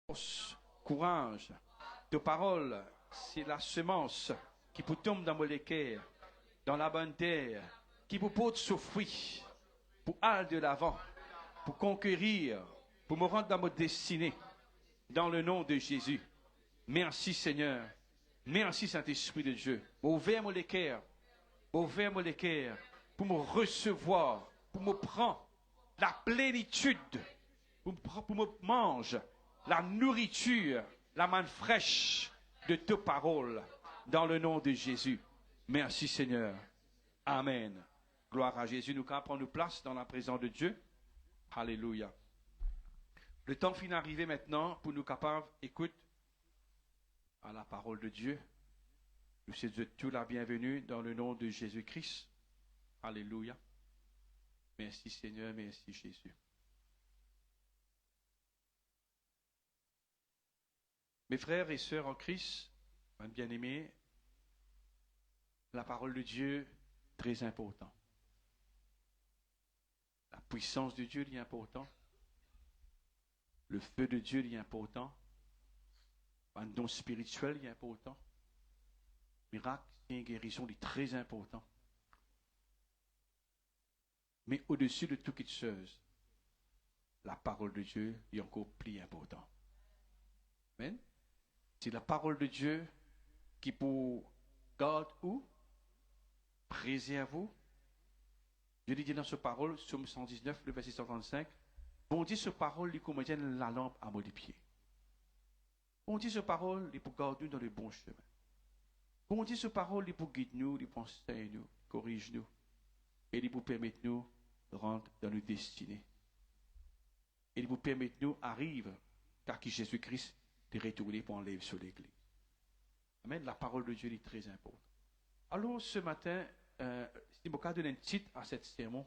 force, courage. Ta parole, c'est la semence qui peut tomber dans mon cœur, dans la bonne terre, qui peut porter ce fruit, pour aller de l'avant, pour conquérir, pour me rendre dans ma destinée, dans le nom de Jésus. Merci Seigneur. Merci Saint-Esprit de Dieu. Ouvre-moi les cœurs, ouvre-moi les cœurs, pour me recevoir, pour me prendre la plénitude, pour me manger la nourriture, la manne fraîche de tes paroles, dans le nom de Jésus. Merci Seigneur. Amen. Gloire à Jésus. Nous allons prendre place dans la présence de Dieu. Alléluia. Le temps finit d'arriver maintenant pour nous capables, écoute, à la parole de Dieu. Nous souhaitons tout la bienvenue dans le nom de Jésus-Christ. Alléluia. Merci Seigneur, merci Jésus. Mes frères et sœurs en Christ, mes bien-aimés, la parole de Dieu, très important. La puissance de Dieu est important. Le feu de Dieu est important. Un don spirituel est important. Miracle et guérison est très important. Mais au-dessus de toute chose, la parole de Dieu est encore plus important. Amen. C'est la parole de Dieu qui pour garde ou préserve vous. Je dis dans ce parole, Psaume 119, le verset 135, bon Dieu, ce parole, il commande la lampe à mon pied. Bon Dieu, ce parole, il pour garder nous dans le bon chemin. Bon Dieu, ce parole, il pour guider nous, il pour enseigner nous, corrige nous, et il pour permettre nous de rentrer dans nos destinées. Et il pour permettre nous d'arriver, car qui Jésus-Christ est retourné pour enlever sur l'église. Amen. La parole de Dieu est très importante. Alors, ce matin, si je peux donner un titre à cette sermon,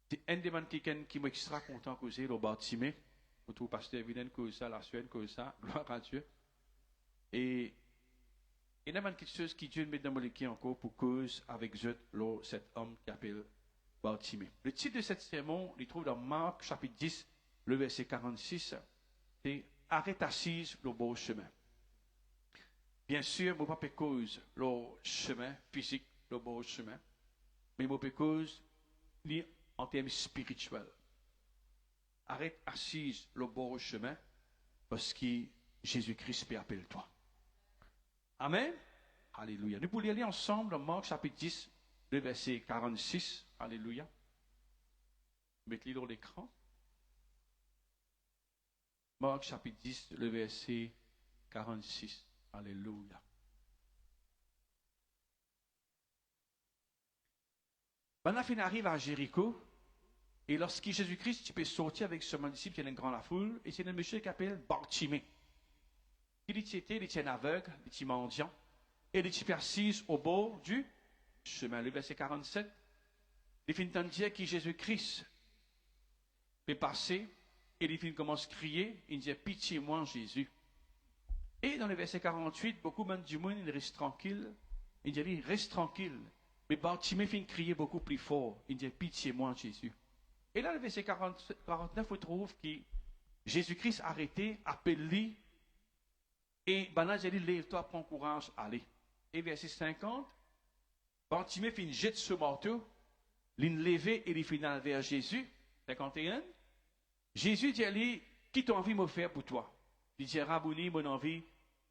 c'est un des gens qui m'a extra content que c'est le bâtiment. Vous trouvez pasteur évident que ça, la Suède que ça, gloire à Dieu. Et il y a quelque chose qui Dieu met dans mon équipe encore pour cause avec cet homme qui appelle Bartimée. Le titre de cette sermon, il trouve dans Marc chapitre 10, le verset 46, c'est arrête assise le beau chemin. Bien sûr, je ne pas cause le chemin physique, le beau chemin, mais je cause en termes spirituels. Arrête assise le beau chemin parce que Jésus-Christ peut appeler toi. Amen. Alléluia. Nous pouvons aller ensemble dans Marc chapitre 10, le verset 46. Alléluia. Mettez-le dans l'écran. Marc chapitre 10, le verset 46. Alléluia. Maintenant, on arrive à Jéricho. Et lorsque Jésus-Christ, tu peux sortir avec ce disciple qui est une grande foule, et c'est un monsieur qui s'appelle Bartimée. Il était aveugle, il était mendiant, et il était assis au bord du chemin. Le verset 47, il finit de dire que Jésus-Christ peut passer, et il commence à crier, il dit pitié moi Jésus. Et dans le verset 48, beaucoup du monde, il reste tranquille, il dit reste tranquille. Mais Bartimée finit de crier beaucoup plus fort, il dit pitié moi Jésus. Et là, le verset 49, on trouve que Jésus-Christ a arrêté, appelé, et maintenant, j'ai dit, lève-toi, prends courage, allez. Et verset 50, Bartimée finit jette ce marteau, il levé et il finit vers Jésus. 51, Jésus dit à lui, qui t'a envie de me faire pour toi? Il dit, Rabouni, mon envie,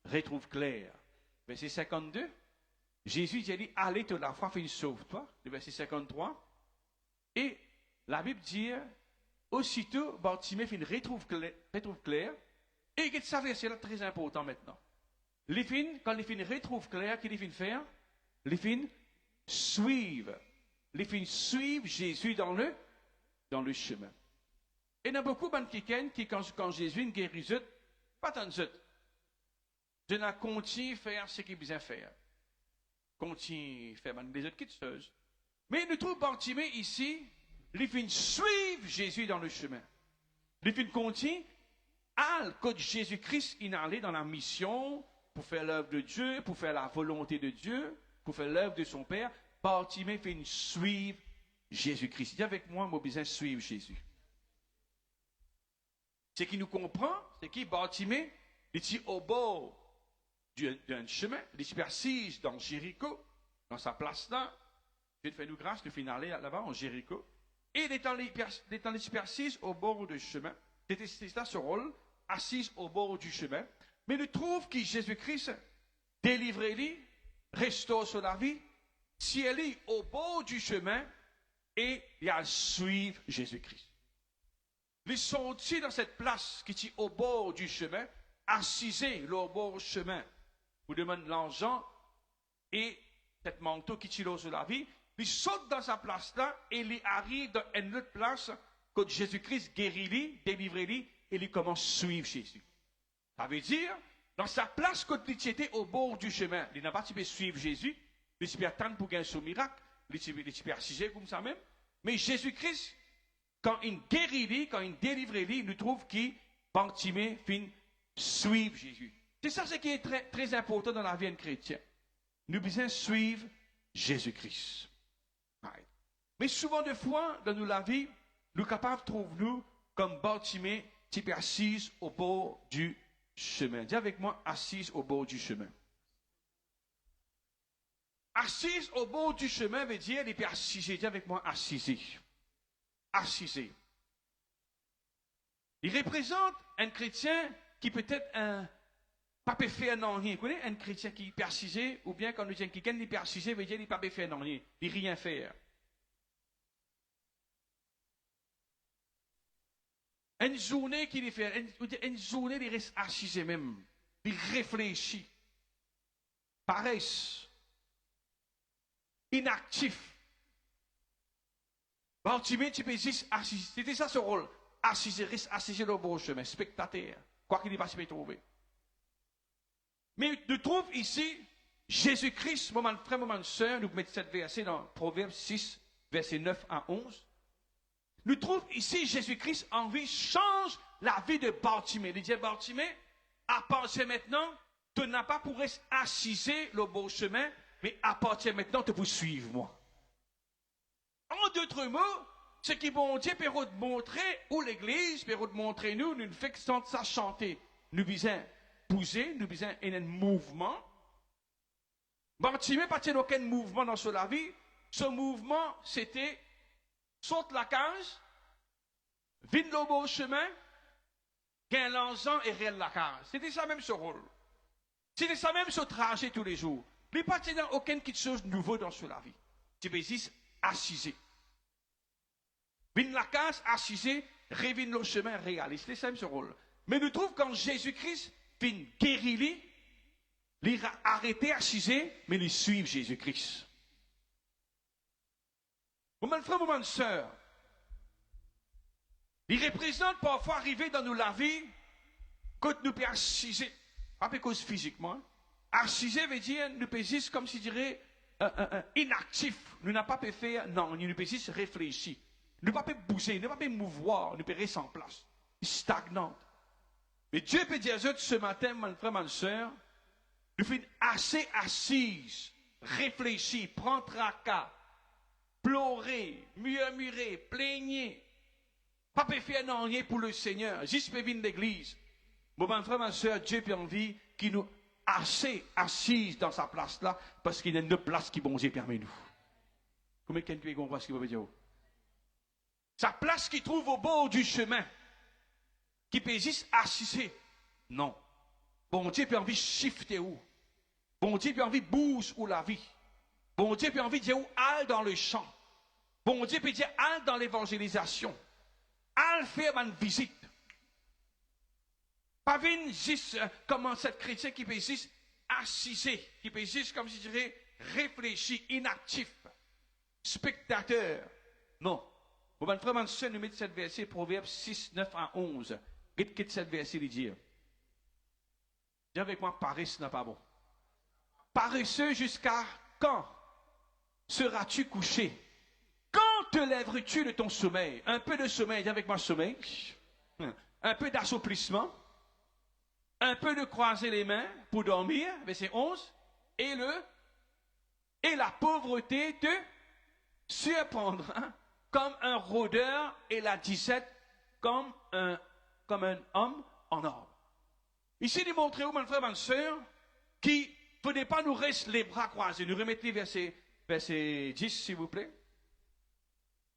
retrouve clair. Verset 52, Jésus dit à lui, allez, la foi finit sauve-toi. Le verset 53, et la Bible dit, aussitôt, Bartimée retrouve clair, et que ça verset là très important maintenant. Quand les fins retrouve clair, qu'est-ce qu'ils faire? Les fins suivent. Les fins suivent Jésus dans le chemin. Et il y a beaucoup de gens qui, quand Jésus guérit, pas tant de gens. Je n'ai continué à faire ce qu'il a besoin de faire. Continue à faire les autres choses. Mais nous trouvons Bartimée ici, les fins suivent Jésus dans le chemin. Les fins continuent quand Jésus-Christ est allé dans la mission pour faire l'œuvre de Dieu, pour faire la volonté de Dieu, pour faire l'œuvre de son Père. Bartimée fait suivre Jésus-Christ. Dis avec moi, moi besoin de suivre Jésus. Ce qui nous comprend, c'est qu'il Bartimée, il est au bord d'un chemin, il est assise dans Jéricho, dans sa place là. Dieu fait nous grâce, nous finissons aller là-bas en Jéricho. Et il est en assise au bord du chemin. C'est là ce rôle, assise au bord du chemin. Mais nous trouve que Jésus-Christ délivre-lui, restaure son vie, si elle est au bord du chemin et il a suivre Jésus-Christ. Ils sont ici dans cette place qui est au bord du chemin, assisés au bord du chemin. Vous demandez l'argent et cette manteau qui tire sur la vie, il saute dans sa place là et il arrive dans une autre place quand Jésus-Christ guérit-lui, délivre-lui et il commence à suivre Jésus. Ça veut dire, dans sa place quand il était au bord du chemin, il n'a pas pu suivre Jésus, il peut attendre pour gagner son miracle, il peut assister comme ça même, mais Jésus-Christ, quand il guérit, quand il délivre, il nous trouve qu'il Bartimée fin suivre Jésus. C'est ça ce qui est très, très important dans la vie d'un chrétien. Nous devons suivre Jésus-Christ. Right. Mais souvent de fois, dans la vie, nous sommes capables de trouver nous comme Bartimée, type assise au bord du chemin. Dis avec moi, assise au bord du chemin. Assise au bord du chemin veut dire, il peut assiser. Dis avec moi, assisé. Assisé. Il représente un chrétien qui peut être un pas peut faire non rien. Vous connaissez un chrétien qui est persisé, ou bien quand nous disons quelqu'un qui est persisé, veut dire qu'il ne peut pas faire non rien, il rien faire. Une journée qu'il fait, une journée il reste assisé même, il réfléchit, paresse, inactif. Bartimée, tu peux juste assister. C'était ça ce rôle. Assister, reste assisé dans le bon chemin, spectateur, quoi qu'il n'y ait pas se trouver. Mais nous trouvons ici Jésus-Christ, moment de frère, moment de sœur, nous mettons cette verset dans Proverbe 6, verset 9 à 11. Nous trouvons ici Jésus-Christ en vie change la vie de Bartimée. Il dit Bartimée, à partir maintenant, tu n'as pas pour rester assisé le bon chemin, mais à partir maintenant, tu peux suivre moi. En d'autres mots, ce qui bon Dieu peut nous montrer, ou l'Église peut nous montrer, nous ne faisons ça chanter. Nous visons bouger, nous besoin d'un mouvement. Bartimée pas aucun mouvement dans sa vie. Ce mouvement, c'était saute la case, vide le beau chemin, gagne l'argent et réel la case. C'était ça même ce rôle. C'était ça même ce trajet tous les jours. Mais pas aucune chose de nouveau dans sa vie. Tu peux juste assisé. Vide la case, assisé, révine le chemin, réalise. C'était ça même ce rôle. Mais nous trouvons quand Jésus-Christ fin guéri, il a arrêté assisé, mais il suit Jésus-Christ. Moment de frère, moment de sœur, il représente parfois arriver dans nous la vie quand nous pouvons assiser, pas parce physiquement. Assiser veut dire nous pouvons juste comme si dirait inactif. Nous n'avons pas pu faire, non, nous pouvons juste réfléchir. Nous ne pouvons pas bouger, nous ne pouvons pas mouvoir, nous pouvons rester en place. Stagnante. Mais Dieu peut dire ce matin, mon frère, ma soeur, nous sommes assez assises, réfléchir, prendre tracas, pleurer, murmurer, plaigner. Pas faire non rien pour le Seigneur, juste pour venir l'église. Mon frère, ma soeur, Dieu peut envie qui nous assez assises dans sa place là, parce qu'il y a une place qui bon Dieu permet nous. Comment quelqu'un comprend ce qu'il veut dire? Sa place qui trouve au bord du chemin. Qui peut juste assister. Non. Bon Dieu peut envie de shifter où? Bon Dieu peut envie de bouger où la vie. Bon Dieu peut envie de dire où aller dans le champ. Bon Dieu peut dire aller dans l'évangélisation. Aller faire une visite. Pas venir juste comme cette chrétien qui peut juste assister, qui peut juste, comme je dirais, réfléchir, inactif, spectateur. Non. Vous allez vraiment nous mettre cette verset, Proverbe 6, 9 à 11. Quitte cette verset, il dit. Dis avec moi, paresse n'est pas bon. Paresseux jusqu'à quand seras-tu couché? Quand te lèveras-tu de ton sommeil? Un peu de sommeil, dis avec moi sommeil. Un peu d'assouplissement. Un peu de croiser les mains pour dormir, verset 11. Et la pauvreté te surprendra comme un rôdeur et la disette comme un comme un homme en or. Ici, il est montré où, mon frère, ma soeur, qui ne faudrait pas nous rester les bras croisés. Nous remettez verset 10, s'il vous plaît.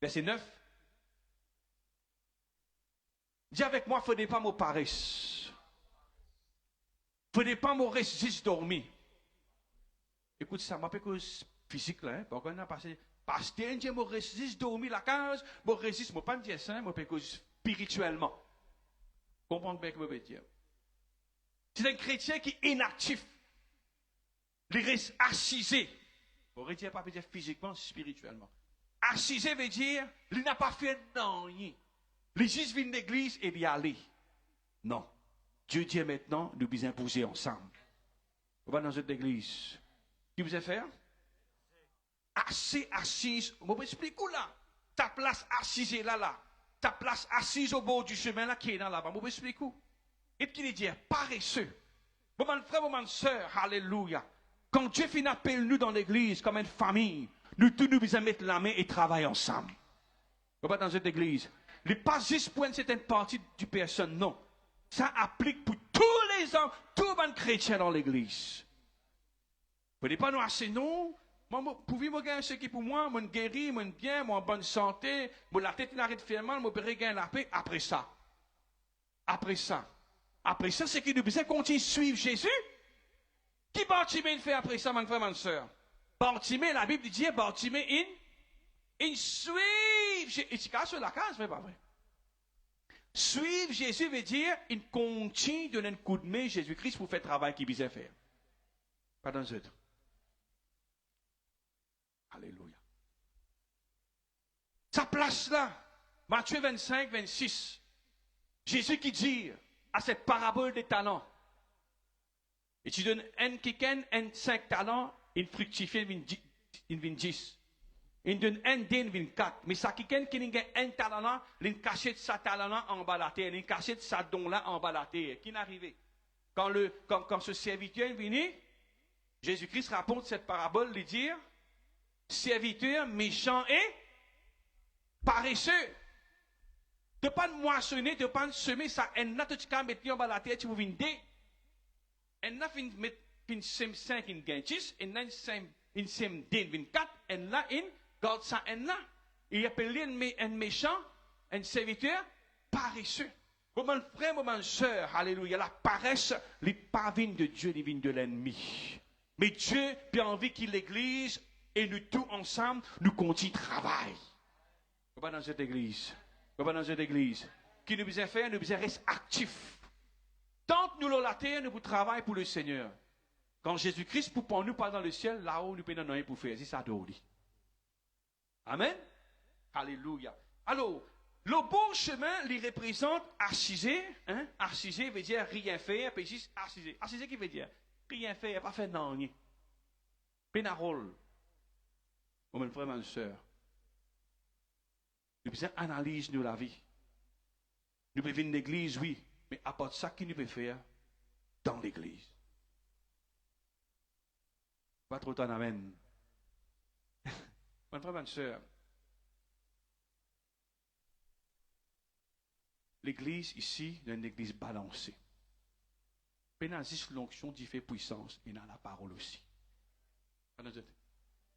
Verset 9. Dis avec moi, il ne faudrait pas me paresse. Il ne faudrait pas me rester juste dormir. Écoute ça, je cause physique là, parce qu'on a passé. Pasteur, je me résiste dormir la case, je résiste, je ne pas me dire ça, je cause spirituellement. Comprends bien ce que je veux dire. C'est un chrétien qui est inactif. Il reste assisé. On ne dire pas dire physiquement, spirituellement. Assisé veut dire, il n'a pas fait rien. Il juste vient de l'église et il y aller. Non. Dieu dit maintenant, nous devons imposer ensemble. On va dans cette église. Qui vous a fait? Assez assise. Je vous explique où là? Ta place assise est là. Ta place assise au bord du chemin là qui est là-bas. Je vous explique où? Et puis il dit, paresseux. Mon frère, mon soeur, alléluia. Quand Dieu finit appelle nous dans l'église comme une famille, nous tous nous devons mettre la main et travailler ensemble. On va dans cette église. Il n'est pas juste pour une certaine partie du personne, non. Ça applique pour tous les hommes, tous les chrétiens dans l'église. Vous ne pouvez pas nous assez, non. Moi, pouvez me gagner ce qui est pour moi, moi guéri, moi bien, moi en bonne santé, moi la tête n'arrête de faire mal, moi peux gagner la paix. Après ça, c'est qu'il nous besoin continuer à suivre Jésus. Qui Bartimée fait après ça, mon frère, ma soeur? Bartimée, la Bible dit, Bartimée, il suit. Et tu casses sur la case, mais pas vrai. Suivre Jésus veut dire, il continue de donner un coup de main à Jésus-Christ pour faire le travail qu'il besoin faire. Pas dans autre. Alléluia. Sa place là, Matthieu 25, 26. Jésus qui dit à cette parabole des talents, et tu donnes un kiken, un 5 talents, il fructifie, il vient 10. Il donne un dé, il vient 4. Mais ça kiken qui a un talent, il cache sa talent en bas la terre, il cache sa don là en bas la terre. Qui n'arrive? Quand ce serviteur est venu, Jésus-Christ raconte cette parabole, il dit, serviteur méchant et paresseux. De pas moissonner, de pas semer ça, et là, tu peux mettre en bas la terre, tu vas venir. Et là, tu vas mettre 5, une gain 10, et là, une 5, 24, et là, une garde ça, et là. Il appelle un méchant, un serviteur paresseux. Mon frère, mon soeur, alléluia, la paresse, les pas viennent de Dieu, les viennent de l'ennemi. Mais Dieu a envie qu'il l'église, et nous tous ensemble, nous continuons le travail. On va dans cette église. On va dans cette église. Qui nous besoin faire, nous besoin rester actifs. Tant que nous l'avons la terre, nous travaillons pour le Seigneur. Quand Jésus-Christ pour nous pas dans le ciel, là-haut, nous ne rien pour faire. C'est ça d'où. Amen. Alléluia. Alors, le bon chemin, il représente assisé. Hein? Assisé veut dire rien faire, puis juste assisé. Assisé qui veut dire rien faire, pas faire non rien. Pénarole. Mon frère, ma soeur. Nous devons analyser la vie. Nous pouvons venir l'église, oui, mais à part de ça, qui nous peut faire dans l'église? Pas trop en amène. Mon frère, ma soeur. L'église ici, c'est une église balancée. Pénazis l'onction d'y fait puissance, et dans la parole aussi.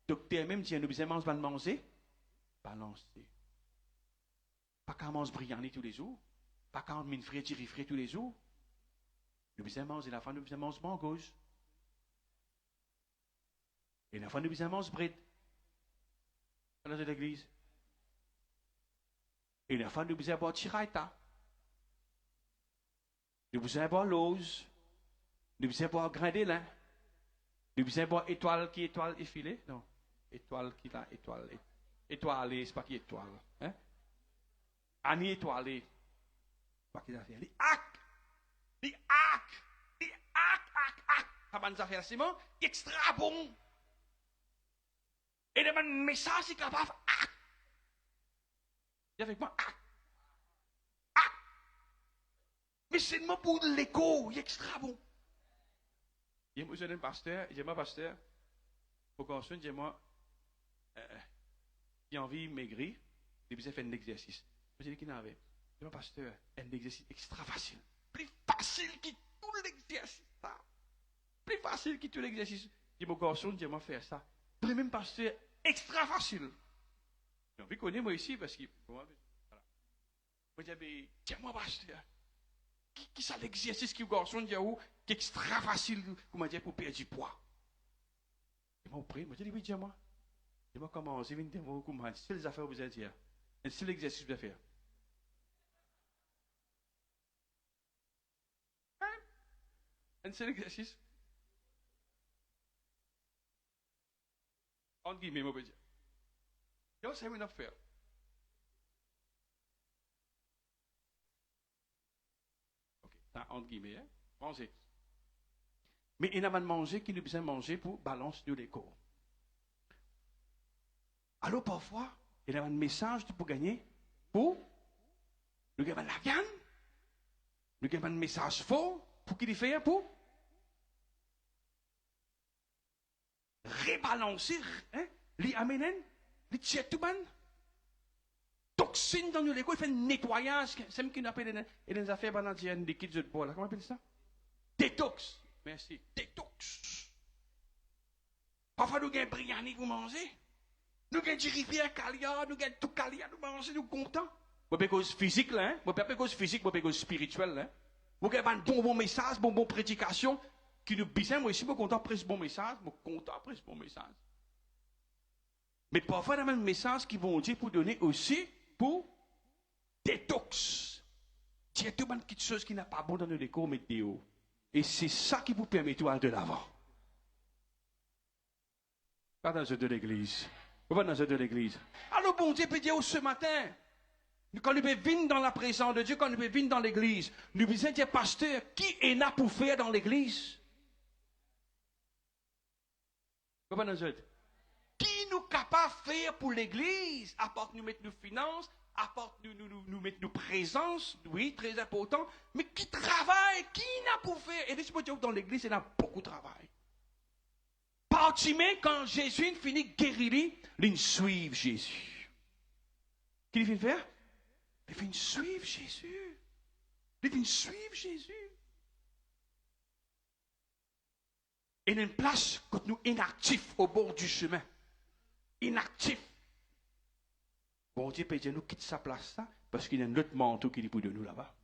Docteur même dit, nous besoin manger, balancer. Pas qu'à manger brillant tous les jours. Pas qu'à manger frais, tirer frais tous les jours. Nous besoin manger, la fin nous besoin manger mangos. Et la fin nous besoin manger bread. Dans cette église. Et la fin nous besoin boire tiraita. Nous besoin boire l'ose. Nous besoin boire grain d'élan. Nous besoin boire étoile qui étoile effilée. Non. Étoile qui là, étoile. Étoilée, c'est pas qui étoile. Hein? Ani étoilé. Pas qu'il a fait. Les hack. Ça va nous faire Simon. Extra bon. Et le message est capable. Hack. Il avec moi. Hack. Mais c'est moi pour l'écho. Il est extra bon. Il y a un pasteur. Il y a un pasteur. Pour qu'on se dise, moi, il a envie de maigrir. Il a fait un exercice. Je dis qu'il n'avait. Je dis, pasteur, un exercice extra facile. Plus facile que tout l'exercice. Ça. Plus facile que tout l'exercice. Je dis, mon garçon, dis-moi faire ça. Même pasteur, extra facile. J'ai envie de connaître moi ici parce que. Voilà. Moi, je dis, dis-moi, pasteur. Qui ça l'exercice qui, garçon, dit, qui est extra facile, comment dire, pour perdre du poids. Je m'en prie, moi, je dis, oui, dis-moi. Dis-moi comment, c'est une démo, comment, c'est les affaires que vous allez dire. C'est l'exercice que vous allez faire. C'est l'exercice. Entre guillemets, moi, je dire. Yo, c'est une affaire. Ok, entre guillemets, hein. Manger. Mais il y a pas de manger qui nous besoin de manger pour balancer nous les corps. Alors parfois, il y a un message pour gagner pour nous gagner la viande, nous gagner un message faux pour qu'il fait pour rebalancer, hein, les amener, les tirer tout ban, toxines dans nous les corps, il fait un nettoyage, c'est ce qu'on appelle les affaires bananières liquides de bois là, comment on appelle ça? Détox. Merci. Détox. Parfois nous gagnons briani pour manger. Nous gagnons du rivière calia, nous gagnons tout calia, nous mangeons, nous contents. Moi, pas cause physique, là, hein. Moi, pas cause physique, moi, pas cause spirituelle, là. Moi, gagnons un bon message, bon prédication, qui nous besoin, moi, ici, moi, content après ce bon message, moi, content après ce bon message. Mais parfois, il y a un message qui vont dire pour donner aussi pour détox. Il y a tout le monde qui chose qui n'a pas bon dans le décor, mais déo. Et c'est ça qui vous permet de aller de l'avant. Pas dans de l'église. Pas dans de l'église. Alors, bon Dieu peut dire ce matin, quand nous venons dans la présence de Dieu, quand nous venons dans l'église, nous besoin dire, pasteur, qui est là pour faire dans l'église? Pas dans qui nous capable de faire pour l'église? Apporte nous mettre nos finances, apporte nous mettre nos présences, oui, très important, mais qui travaille, qui n'a pour faire? Et laissez-moi dire, dans l'église, il y a beaucoup de travail. Bartimée, quand Jésus finit de guérir, il suit Jésus. Qu'est-ce qu'il vient faire? Il vient suivre Jésus. Il vient suivre Jésus. Et il y a une place quand nous inactifs au bord du chemin. Inactifs. Bon Dieu peut dire nous quitte sa place là, parce qu'il y a un autre manteau qui est pour de nous là-bas.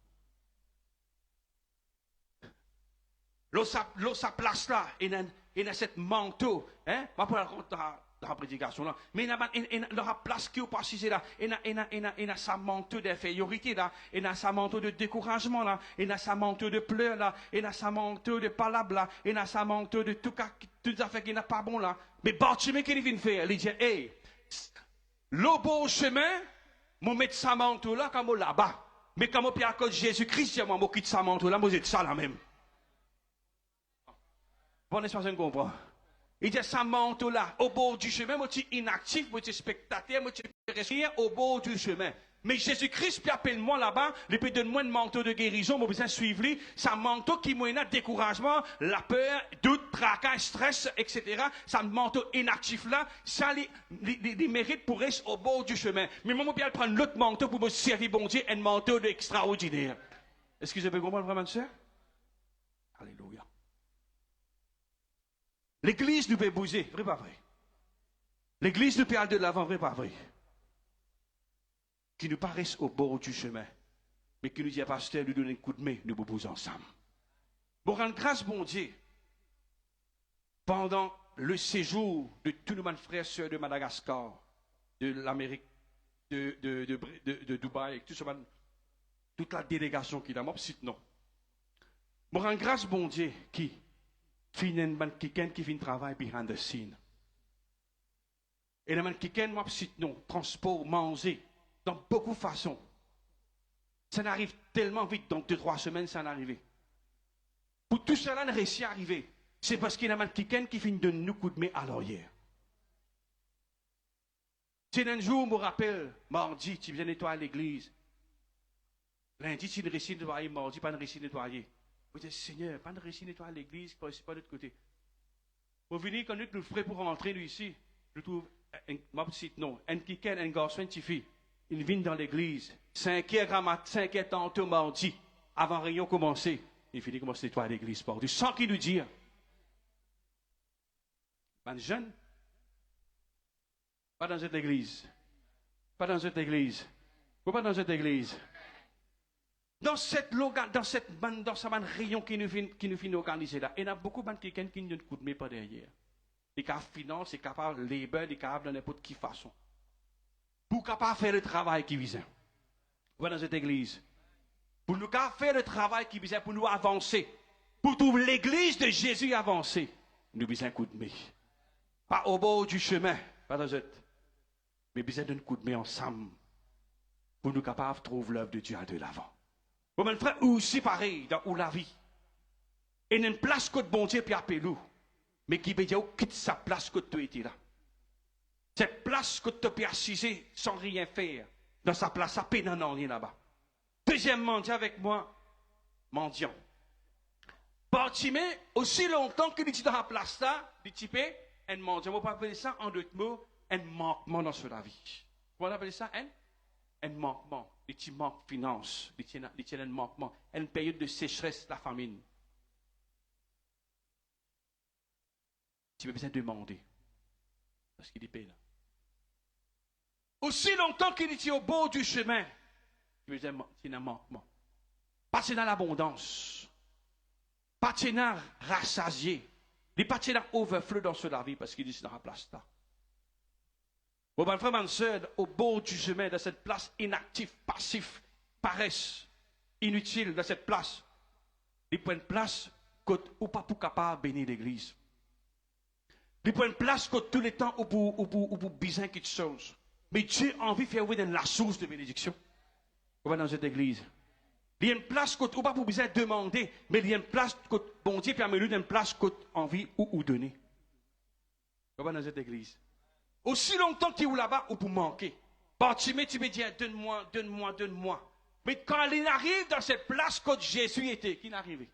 L'autre sa place là, il y a cette manteau, hein, pas pour dans la prédication là, mais il y a la place qui est passée là, il y a sa manteau d'infériorité là, il y a sa manteau de découragement là, il y a sa manteau de pleurs là, il y a sa manteau de palabre là, il y a sa manteau de tout affaires qui n'est pas bon là. Mais Bartimée, qu'est-ce qu'il vient faire? Il dit, hey, le beau chemin, je mets sa manteau là, comme là-bas. Mais comme je suis à Jésus-Christ, je quitte sa manteau là, je dis ça là même. Bon, n'est-ce pas que je comprends? Il dit sa manteau là, au bord du chemin, je suis inactif, je suis spectateur, je suis rien au bord du chemin. Mais Jésus-Christ, puis appelle-moi là-bas, il peut donner moi un manteau de guérison, je besoin de suivre lui. C'est un manteau qui m'a découragement, la peur, doute, tracas, stress, etc. C'est un manteau inactif là, ça les mérite pour rester au bord du chemin. Mais moi, je peux prendre l'autre manteau pour me servir, bon Dieu, un manteau extraordinaire. Est-ce que je peux comprendre vraiment ça? Alléluia. L'église nous peut bouger, vrai pas vrai? L'église nous peut aller de l'avant, vrai pas vrai? Qui nous paraissent au bord du chemin, mais qui nous dit, pasteur, nous donne un coup de main, nous bousons ensemble. Pour rendre grâce, bon Dieu, pendant le séjour de tous nos frères et sœurs de Madagascar, de l'Amérique, de Dubaï, toute la délégation qui est là, moi, c'est non. Pour rendre grâce, bon Dieu, qui fait travail behind the scene. Et le quelqu'un, moi, c'est non, transport, manger, dans beaucoup de façons. Ça n'arrive tellement vite, donc 2-3 semaines, ça n'arrive arrivé. Pour tout cela, ne réussit à arriver. C'est parce qu'il y a quelqu'un qui finit de nous coup de main à l'arrière. C'est un jour, je me rappelle, mardi, tu viens nettoyer l'église. Lundi, tu ne réussis à nettoyer, mardi, pas de réussi à nettoyer. Vous dites, Seigneur, pas de réussi à nettoyer l'église, pas de l'autre côté. Pour venir, quand nous ferons pour rentrer, nous ici, je trouve, non, un quelqu'un, un garçon, une fille. il vient dans l'église, 5h tantôt mardi, avant réunion commencer, il finit commencer à nettoyer l'église pour Dieu, sans qu'il nous dise. Ben jeune, pas dans cette église. Pas dans cette église. Pas dans cette église. Dans cette réunion qui nous finit organiser là, il y a beaucoup de quelqu'un qui ne coûte mais pas derrière. Les capables finance, les capables labor, les capables de n'importe quelle façon. Pour capable faire le travail qui vise. Pas dans cette église. Pour nous faire le travail qui vise, pour nous avancer. Pour trouver l'église de Jésus avancer. Nous besoin un coup de main. Pas au bord du chemin. Pas dans cette. Mais besoin d'un coup de main ensemble. Pour nous capables de trouver l'œuvre de Dieu à de l'avant. Bon, mon frère, aussi pareil dans où la vie. Et il y a une place que bon Dieu peut appeler nous. Mais qui veut dire quitte sa place que tu étais là. Cette place que tu peux assiser sans rien faire. Dans sa place, à peine en rien là-bas. Deuxièmement, dis avec moi, mendiant. Bartimée, aussi longtemps qu'il est dans la place là, il type un mendiant. On peut appeler ça en d'autres mots, un manquement dans la vie. Comment on appelle ça? Un manquement. Il manque de finance. Il tient un manquement. Une période de sécheresse, la famine. Tu as besoin de demander. Parce qu'il est payé là. Aussi longtemps qu'il est au bord du chemin, tu as besoin d'un manquement. Pas dans l'abondance. Pas dans rassasié. Il n'est pas dans overflow dans la vie parce qu'il est dans la place là. Bon, ben, frère, ma soeur, au bord du chemin, dans cette place inactive, passif, paresse, inutile, dans cette place, il prend une place ou pas pour capable bénir l'église. Il prend une place que tous les temps ou pour besoin quelque chose. Mais Dieu a envie de faire dans la source de bénédiction. On va dans cette église. Il y a une place que ou pas pour besoin demander, mais il y a une place que bon Dieu permet lui d'une place que envie ou donner. On va dans cette église. Aussi longtemps qu'il est là-bas ou pour manquer. Bartimée, tu me dis, donne-moi. Mais quand il arrive dans cette place que Jésus était, qui est arrivé?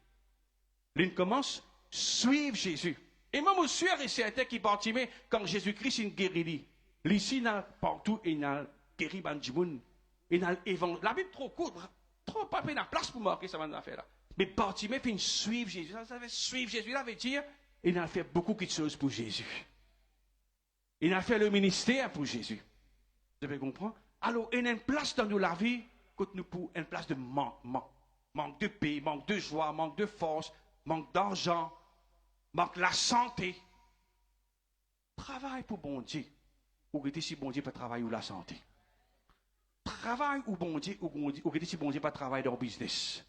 Il commence à suivre Jésus. Et même au sûr et certain qui Bartimée, quand Jésus-Christ il guérit. Ici, il a partout, il a guéri Bandjimoun. Il a évangile. La Bible trop courte, trop pas la place pour marquer ça va faire là. Mais Bartimée fait suivre Jésus. Ça veut suivre Jésus. Il avait dit, il a fait beaucoup de choses pour Jésus. Il a fait le ministère pour Jésus. Vous avez compris? Alors, il y a une place dans la vie, une place de manquement. Manque de paix, manque de joie, manque de force, manque d'argent, manque de la santé. Travaille pour bon Dieu. Ou que si bon Dieu peut travailler ou la santé. Travaille ou bon Dieu, ou que si bon Dieu peut travailler dans le business.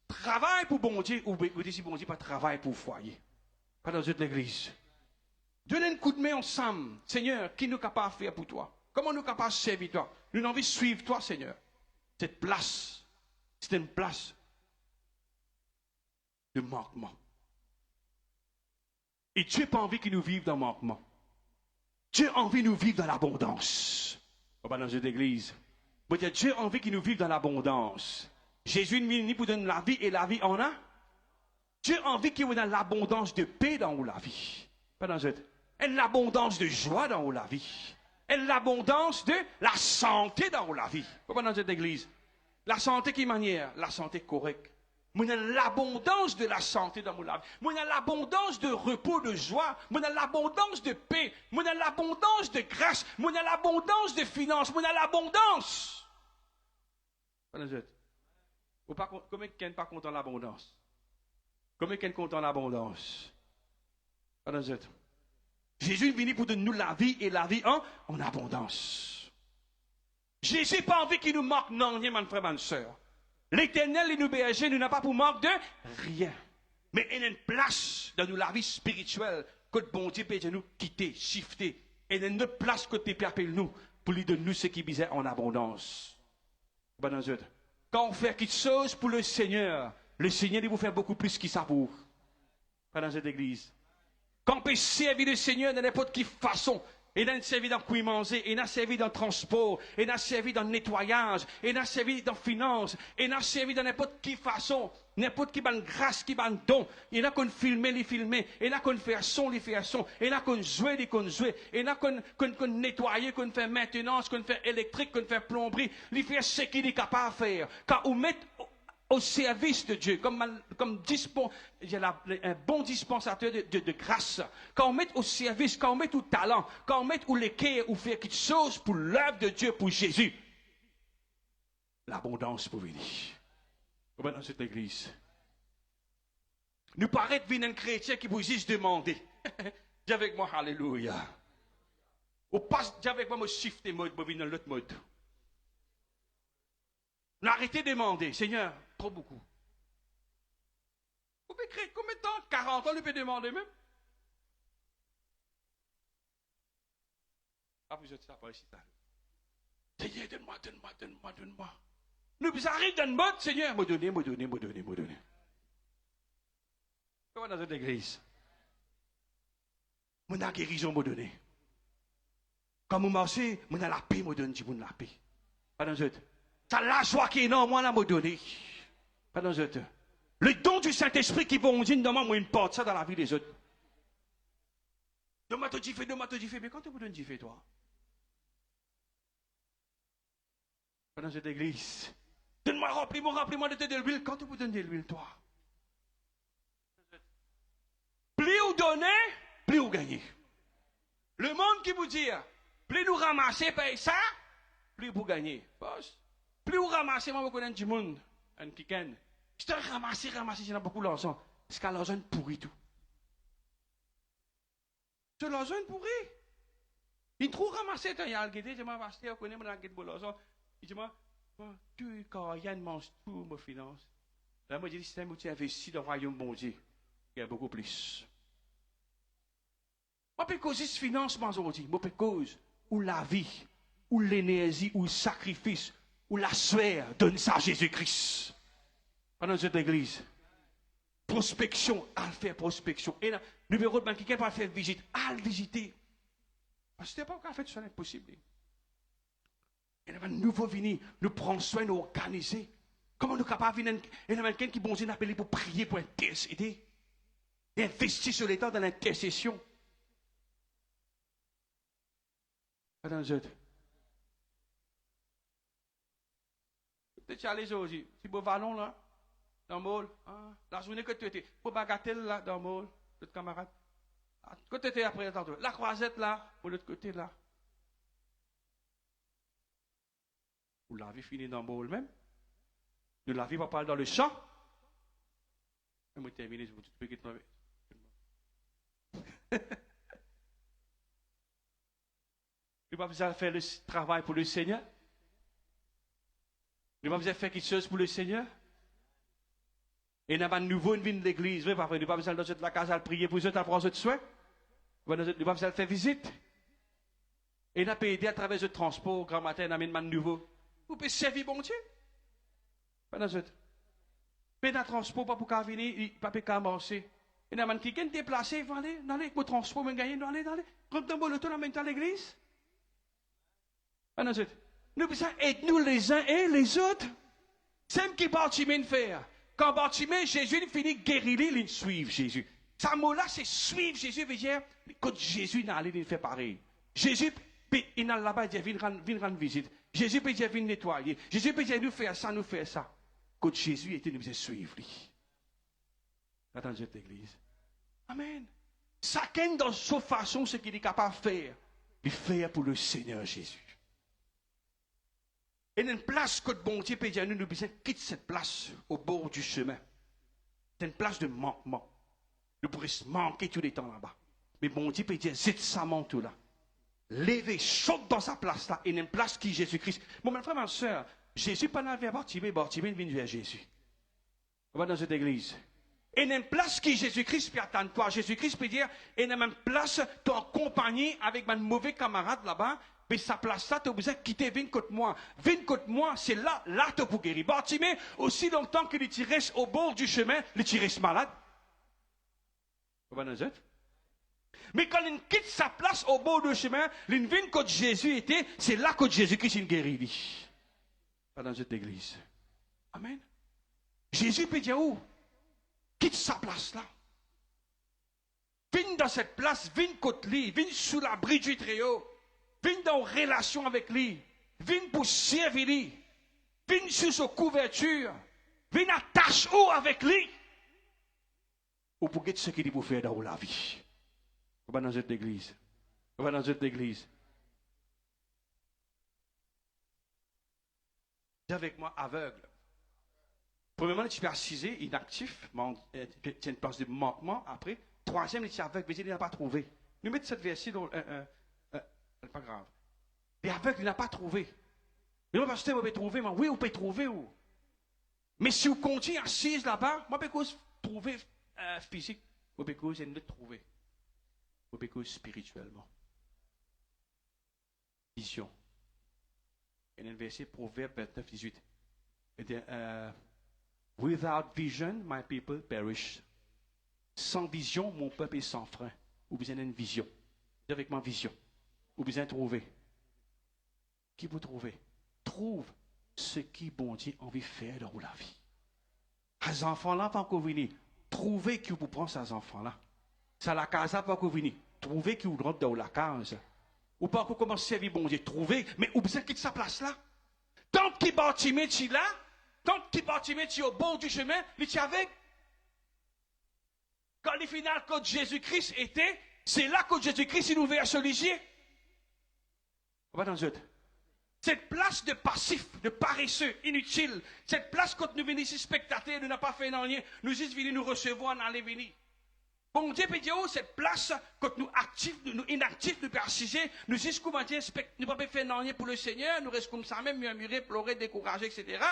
Travaille pour bon Dieu, ou que si bon Dieu peut travailler pour le foyer. Pas dans toute l'église. Donnez un coup de main ensemble. Seigneur, qui nous capable de faire pour toi? Comment nous capable de servir toi? Nous avons envie de suivre toi, Seigneur. Cette place, c'est une place de manquement. Et Dieu n'a pas envie que nous vivions dans le manquement. Dieu a envie de nous vivre dans l'abondance. On va dans cette église. Dieu a envie que nous vivions dans l'abondance. Jésus est venu pour donner la vie et la vie en a. Dieu a envie qu'il y ait dans l'abondance de paix dans la vie. Pas dans cette. Et l'abondance de joie dans la vie. Et l'abondance de la santé dans la vie. Pourquoi dans cette église? La santé qui manière? La santé correcte. Moi, j'ai l'abondance de la santé dans la vie. Moi, j'ai l'abondance de repos, de joie. Moi, j'ai l'abondance de paix. Moi, j'ai l'abondance de grâce. Moi, j'ai l'abondance de finances. Moi, j'ai l'abondance. Pas dans cette. Combien quelqu'un n'est pas content de l'abondance? Combien quelqu'un est content de l'abondance? Pas dans cette. Jésus est venu pour donner nous la vie et la vie en abondance. Jésus n'a pas envie qu'il nous manque non rien, mon frère, ma soeur. L'Éternel, il nous berger, nous n'a pas pour manque de rien. Mais il y a une place dans nous, la vie spirituelle, que le bon Dieu peut nous quitter, shifter. Et il y a une place que tu peux appeler nous, pour lui donner nous ce qui visait en abondance. Quand on fait quelque chose pour le Seigneur il vous fait beaucoup plus qu'il savoure. Pas dans cette église. Quand on peut servir le Seigneur de n'importe quelle façon, Il a servi dans le manger, il a servi dans le transport, il a servi dans le nettoyage, il a servi dans la finance, il a servi dans n'importe quelle façon, n'importe qui bonne grâce, qui bonne don. Il a qu'on filmer, les filmer, il a qu'on faire son, les faire son, il a qu'on jouer, les qu'on jouer, il a qu'on nettoyer, qu'on fait maintenance, qu'on fait électrique, qu'on fait plomberie, il fait ce qu'il est capable de faire. Quand on met au service de Dieu, comme un bon dispensateur de grâce. Quand on met au service, quand on met au talent, quand on met au l'équerre, ou faire quelque chose pour l'œuvre de Dieu, pour Jésus, l'abondance pour venir. Dans cette église. Nous paraît venir un chrétien qui vous juste demander. Dis avec moi, alléluia. Ou passe, dis avec moi, me shifter mode, pour venir dans l'autre mode. Arrêtez de demander, Seigneur, trop beaucoup. Vous pouvez créer combien de temps? 40 ans, vous pouvez demander même. Ah, vous êtes ça, pas ici. Seigneur, donne-moi, donne-moi, donne-moi, donne-moi. Nous arrivons dans le mode, Seigneur, me donner, me donner, me donner, me donner. Comment dans cette église? Mon a guérison me donner. Quand vous marchez, mon a la paix, me donne, je vous la paix. Pas dans cette. Ça la joie qui est énorme, moi, là, me donner. Pas dans cette. Le don du Saint-Esprit qui bondit dans moi, une porte, ça dans la vie des autres. Donne-moi ton jiffé, donne-moi ton jiffé. Mais quand tu vous donnes jiffé, toi? Pas dans cette église. Donne-moi, remplis-moi de l'huile. Quand tu vous donnes de l'huile, toi? Plus vous donnez, plus vous gagnez. Le monde qui vous dit, plus nous ramasser, paye ça, plus vous gagnez. Plus vous ramassez, moi, vous connaissez du monde, un kiken. Je te ramasser, il y en a beaucoup l'argent. Parce que l'argent pourrit tout. C'est l'argent pourri. Il trouve ramasser, il y a un guide, je m'en acheté, on connaît mon guide pour l'argent. Il dit, moi, tu, quand Yann mange tout, ma finance. Là, moi, je dis, c'est un outil investi dans le royaume bon Dieu. Il y a beaucoup plus. Moi, je cause financement aujourd'hui. Moi, je cause ou la vie, ou l'énergie, ou le sacrifice, ou la sueur, donne ça à Jésus-Christ. Pendant cette église. Prospection, à faire prospection. Et là, numéro de quelqu'un va faire visite, à le visiter. Parce que ce n'est pas encore fait, c'est impossible. Et là, nous devons venir, nous prendre soin, nous organiser. Comment nous sommes capables de venir, et là, quelqu'un qui bon Dieu appelé pour prier, pour intercéder. Et investir sur l'état dans l'intercession. Pendant cette. Peut-être aller aujourd'hui, si beau ballon là, dans le mall, la journée que tu étais, pour bagatelle là, dans le mall, l'autre camarade. Quand tu étais après, tantôt, la croisette là, pour l'autre côté là. Vous l'avez fini dans le mall même. Nous l'avez pas parlé dans le champ. Et moi, terminé, je vous dis, tu peux quitter. Tu vas faire le travail pour le Seigneur. Nous ne pas faire quelque chose pour le Seigneur. Et nous avons de nouveau une vie de l'église. Nous ne pas besoin de la case à prier pour eux, à prendre soin. Nous ne pas besoin de faire visite. Et nous avons aidé à travers le transport, grand matin, nous avons de nouveau. Vous pouvez servir bon Dieu. Pas dans cette. Mais dans le transport, pas pour qu'à venir, pas pour qu'à marcher. Et nous avons quelqu'un déplacé, va aller, dans le transport, mais gagner, dans les. Comme dans le temps, à l'église. Pas dans cette. Nous besoin aider-nous les uns et les autres. C'est ce que Bartimée fait. Quand Bartimée, Jésus il finit guérir, il suit Jésus. Ça mot-là, c'est suivre Jésus. Veut dire, quand Jésus n'a allé, il fait pareil. Jésus, il n'a là-bas, il dit, viens rendre visite. Jésus peut dire, viens nettoyer. Jésus peut dire, nous faire ça, nous faire ça. Quand Jésus était, nous devons suivre lui. Dans cette église. Amen. Chacun dans sa façon, ce qu'il est capable de faire, il fait pour le Seigneur Jésus. Et une place que bon Dieu peut dire, nous devons quitter cette place au bord du chemin. C'est une place de manquement. Nous pourrions se manquer tous les temps là-bas. Mais bon Dieu peut dire, c'est ça mon tout là. Levez, saute dans sa place là. Et une place qui est Jésus-Christ. Mon frère, ma soeur, Jésus pas n'avait Bartimée vient vers Jésus. On va dans cette église. Et une place qui est Jésus-Christ peut attendre toi. Jésus-Christ peut dire, et une même place, tu es accompagné avec mon mauvais camarade là-bas. Mais sa place là, tu as besoin de quitter, viens contre moi. Viens contre moi, c'est là tu peux guérir. Bartimée, aussi longtemps qu'il te reste au bord du chemin, il te reste malade. On va dans cette. Mais quand il quitte sa place au bord du chemin, il vient que Jésus était, c'est là que Jésus-Christ est guéri. Pas dans cette église. Amen. Jésus peut dire où? Quitte sa place là. Viens dans cette place, viens côté lui, viens sous l'abri du Très-Haut, viens dans relation avec lui, viens pour servir lui, viens sur sa couverture, viens attache haut avec lui. Ou pour ce qu'il peut faire dans la vie. On va dans cette église. On va dans cette église. Dis avec moi, aveugle. Premièrement, tu es assis, inactif, tu as une place de manquement. Après, troisième, tu es aveugle, mais il n'a pas trouvé. Nous mettons cette verset dans. C'est pas grave. Les aveugles, il n'a pas trouvé. Mais moi, pasteur, vous pouvez trouver, mais oui, vous pouvez trouver où? Mais si vous continuez assis là-bas, moi, je peux trouver physique, vous pouvez ne trouver. Vous pouvez spirituellement. Vision. Il y a un verset, Proverbe 29, 18. Without vision, my people perish. Sans vision, mon peuple est sans frein. Vous besoin d'une vision. Dis avec moi, vision. Vous besoin de trouver. Qui vous trouvez? Trouve ce qui bon Dieu a envie de faire dans la vie. Les enfants-là, pas qu'on vienne. Trouvez qui vous prend ces enfants-là. Ça la case, pas qu'on vienne. Trouvez qui vous rentre dans la case. Ou pas qu'on commence à servir bon Dieu. Trouvez, mais vous besoin de quitter sa place là. Tant qu'il bâtiment est là, tant qu'il bâtiment est au bord du chemin, il est avec. Quand le final, quand Jésus-Christ était, c'est là que Jésus-Christ il ouvert ce lisier. On va dans une. Cette place de passif, de paresseux, inutile, cette place quand nous venons ici spectateurs, nous n'avons pas fait rien, nous juste venus nous recevoir, nous allons venir. Bon Dieu peut dire, oh, cette place, quand nous actifs, nous inactifs, nous persistons, nous juste comment dire, nous n'avons pas fait rien pour le Seigneur, nous restons comme ça, même murmurer, pleurer, décourager, etc.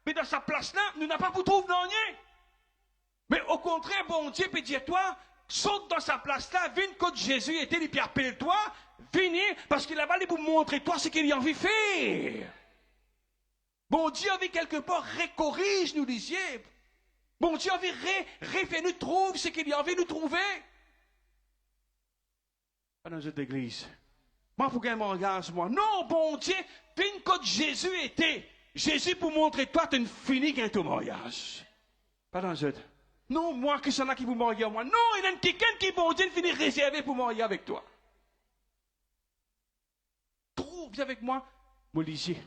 Mais dans sa place-là, nous n'avons pas pour trouver rien. Mais au contraire, bon Dieu peut dire, toi, saute dans sa place-là, viens quand Jésus était, et puis appelle-toi, venez, parce qu'il a valé pour montrer toi ce qu'il a envie de faire. Bon Dieu a envie quelque part, récorrige, nous disiez. Bon Dieu a envie, refait nous trouve ce qu'il a envie de nous trouver. Pas dans cette église. Moi, pour qu'elle m'engage, moi. Non, bon Dieu, viens quand Jésus était. Jésus pour montrer toi, tu as fini qu'un ton mariage. Pas dans cette. Non, moi, qui sont là qui vous marier moi. Non, il y a quelqu'un qui, bon Dieu, finit réservé pour marier avec toi. Trouve avec moi, mon lisier.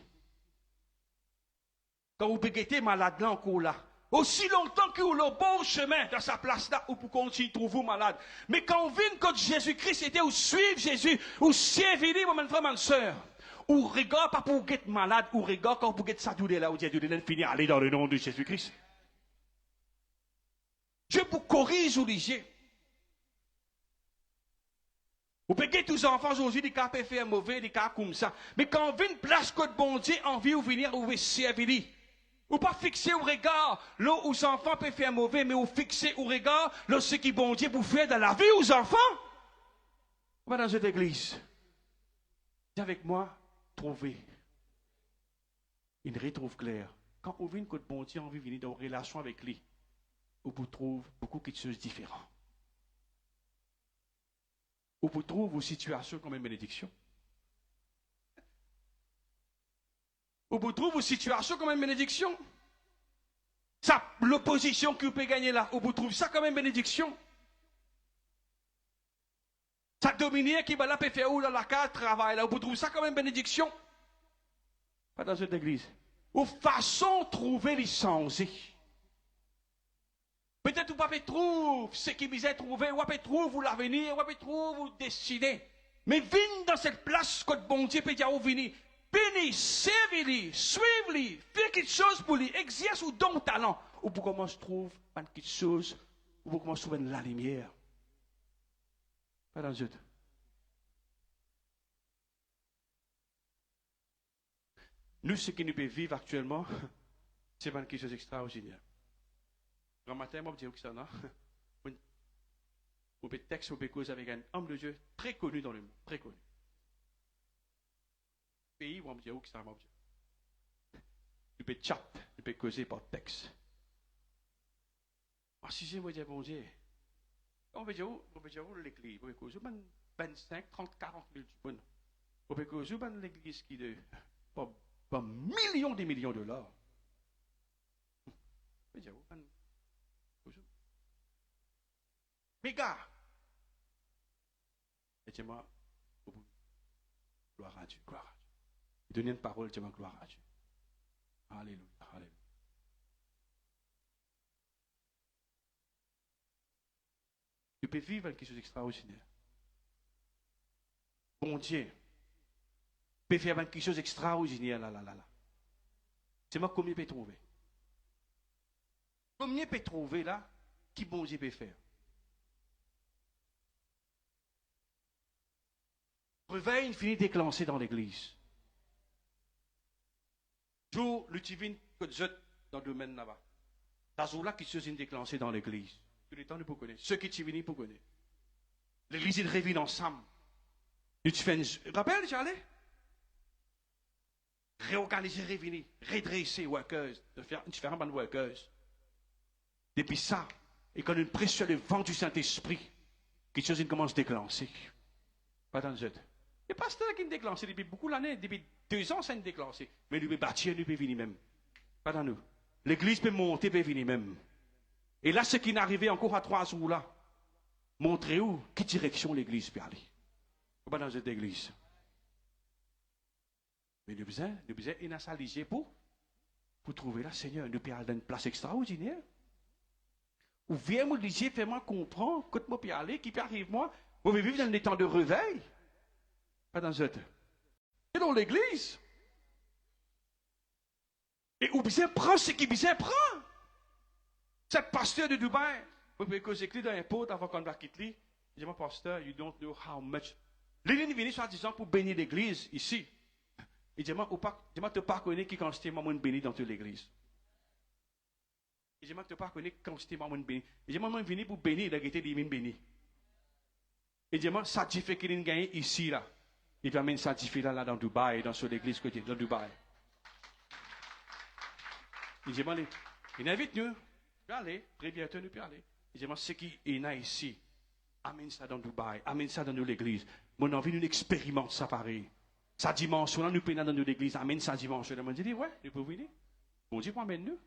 Quand vous péguetez malade là, encore là. Aussi longtemps que vous le bon chemin dans sa place là, ou pour continuer de trouver malade. Mais quand on vient, quand Jésus-Christ était, ou suivre Jésus, ou servir, mon frère, ma soeur. Ou regarde pas pour être malade, ou regarde quand vous êtes saturé là, où Dieu finit aller dans le nom de Jésus-Christ. Dieu vous corrige ou lisier. Vous pouvez tous les enfants aujourd'hui, des cas peuvent faire mauvais, des cas comme ça. Mais quand on vient une place que bon Dieu envie de venir, ou servir. Ou pas fixer au regard, là où les enfants peuvent faire mauvais, mais ou fixer au regard, là ce qui bon Dieu pour faire dans la vie aux enfants. On va dans cette église. Dis avec moi, trouver. Il retrouve clair. Quand on vient que bon Dieu envie de venir dans une relation avec lui, on vous trouve beaucoup de choses différentes. On vous trouve vos situations comme une bénédiction. On vous trouve vos situations comme une bénédiction. Ça, l'opposition que vous pouvez gagner là, on vous trouve ça comme une bénédiction. Ça dominier qui va là peut faire où dans la carte travail là, on vous trouve ça comme une bénédiction. Pas dans cette église. Ou façon de trouver les changer. Peut-être vous ne trouver ce qui vous est trouvé, vous ne trouver l'avenir, vous ne trouver vous destiner. Mais venez dans cette place que bon Dieu peut dire où venir. Venez, servez-lui, suivez-lui, faites quelque chose pour lui, exerce ou don talent. Ou pour comment se trouve quelque chose, ou pour comment se trouve la lumière. Pas dans le Nous, ce qui nous peut vivre actuellement, c'est pas quelque chose d'extraordinaire. Grand matin, moi, je dis que ça, non? Vous pouvez texte, vous pouvez causer avec un homme de Dieu très connu dans le monde, très connu. Pays où on me dit que ça, moi, tu peux chat, tu peux causer par texte. Ah, si j'ai, moi, je dis, bon Dieu, On peut dire l'église, on peut dire 25, 30, 40 000 personnes. On peut dire l'église qui de pas millions de millions de dollars. On peut dire, mais gars, et dis-moi, gloire à Dieu, gloire à Dieu. Donnez une parole, dis-moi, gloire à Dieu. Alléluia, alléluia. Tu peux vivre quelque chose d'extraordinaire. Bon Dieu, peut faire quelque chose d'extraordinaire là. C'est moi combien peut trouver. Combien peut trouver là qui bon Dieu peut faire. Réveil finit déclenché dans l'église. Jour, le divin que je dans le domaine là-bas. Dans ce là qui se déclenché dans l'église. Tous les temps, nous pouvons connaître. Ceux qui sont venus pour connaître. L'église, ils réunissent ensemble. Tu fais une... Rappelle, j'allais réorganiser, réunir, redresser workers, de faire différents workers. Depuis ça, et quand une pression de vent du Saint-Esprit, quelque chose commence à déclencher. Pas dans le jeu. Les pasteurs qui ont déclenché depuis beaucoup d'années, depuis 2 ans, ça a déclenché. Mais nous peut bâtir, nous peut venir même. Pas dans nous. L'église peut monter, peut venir même. Et là, ce qui n'est arrivé encore à 3 jours là, montrez où, quelle direction l'église peut aller. Pas dans cette église. Mais nous besoin initialiser pour trouver là, Seigneur, nous pouvons aller dans une place extraordinaire. Ou viens me dire, fais-moi comprendre, quand moi peux aller, qui peut arriver moi, vous pouvez vivre dans des temps de réveil. Pas dans cette. Et dans l'église. Et ou bien prend ce qui bien prend. Cette pasteur de Dubaï, vous pouvez causer dans un pot avant qu'on va quitter. Il dit, mon pasteur, you don't know how much. L'église est venue soi-disant pour bénir l'église ici. Il dit, moi, tu ne pas connais qui constitue moi béni dans toute l'église. Il dit, moi, tu ne pas connais qui constitue moi béni. Il dit, moi, je suis venu pour bénir, il a été dit, béni. Il dit, moi, ça fait qu'il a gagné ici, là. Il va même certifier là dans Dubaï, dans l'église côté dans Dubaï. Il dit, moi, il invite nous. Allez, très bientôt, nous pouvons aller. Il dit, moi, ce qui est là ici, amène ça dans Dubaï, amène ça dans l'église. Mon envie, nous expérimente ça pareil. Sa dimension, là, nous pouvons dans l'église, amène sa dimension. Je dis, ouais, nous pouvons venir. Bon Dieu, amène nous.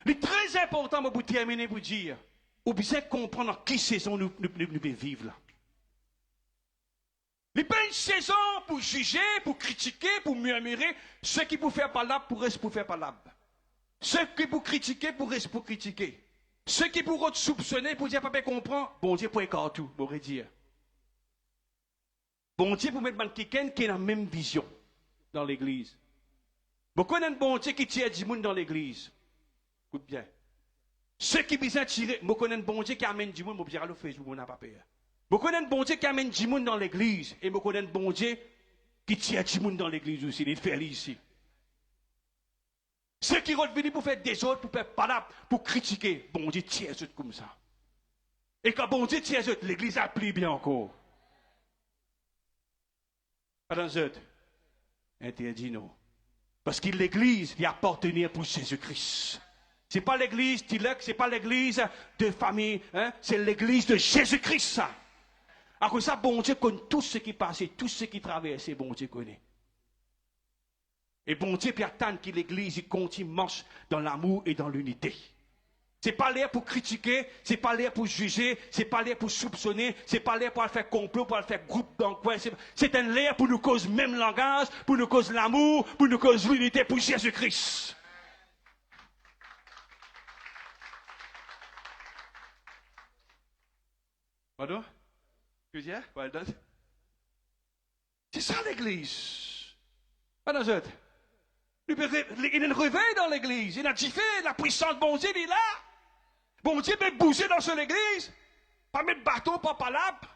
C'est très important pour terminer, pour dire, ou bien comprendre en quelle saison nous pouvons vivre là. Il n'y a pas une saison pour juger, pour critiquer, pour murmurer. Ceux qui pour faire par là, pour rester pour faire par là. Ceux qui pour critiquer, pour rester pour critiquer. Ceux qui pour soupçonner, pour dire, papa comprend, bon Dieu pour écarter tout, pour dire. Bon Dieu pour mettre quelqu'un qui a la même vision dans l'église. Beaucoup de bon Dieu qui tire du monde dans l'église. Écoute bien. Ceux qui besoin tirer, beaucoup de bon Dieu qui amène du monde, pour dire à le Facebook, on n'a pas peur. Beaucoup de bon Dieu qui amène du monde dans l'église. Et beaucoup de bon Dieu qui tire du monde dans l'église aussi. Il fait ici. Ceux qui reviennent pour faire des autres, pour faire pas pour critiquer. Bon Dieu tire les autres comme ça. Et quand bon Dieu tire les autres, l'église applique bien encore. Pas dans les autres. Interdit non. Parce que l'église, il appartenait pour Jésus-Christ. Ce n'est pas l'église Tilek, ce n'est pas l'église de famille, hein? C'est l'église de Jésus-Christ, ça. À cause de ça, bon Dieu connaît tout ce qui passait, tout ce qui traversait, bon Dieu connaît. Et bon Dieu peut attendre que l'église continue marche dans l'amour et dans l'unité. Ce n'est pas l'air pour critiquer, ce n'est pas l'air pour juger, ce n'est pas l'air pour soupçonner, ce n'est pas l'air pour faire complot, pour faire groupe dans le coin. C'est un l'air pour nous cause même langage, pour nous cause l'amour, pour nous cause l'unité pour Jésus-Christ. Pardon? C'est ça l'église. Pas dans autres. Il y a un réveil dans l'église. Il y a dit la puissance de bon Dieu, il est là. Bon Dieu peut bouger dans cette église. Pas mettre bateau, pas palabre.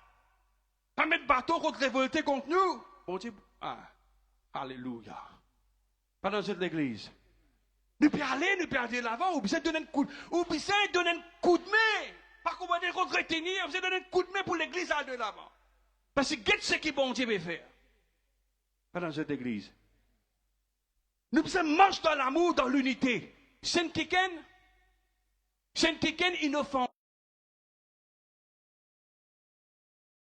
Pas mettre bateau contre révolter contre nous. Bon Dieu, alléluia. Pas dans cette église. Nous pouvons aller de l'avant. Ou besoin de donner un coup de main. Pas qu'on va dire retenir, vous allez donner un coup de main pour l'église à de l'avant. Parce que qu'est-ce ce que bon Dieu veut faire? Pas dans cette église. Nous devons marcher dans l'amour, dans l'unité. C'est quelqu'un, C'est quelqu'un inoffensif.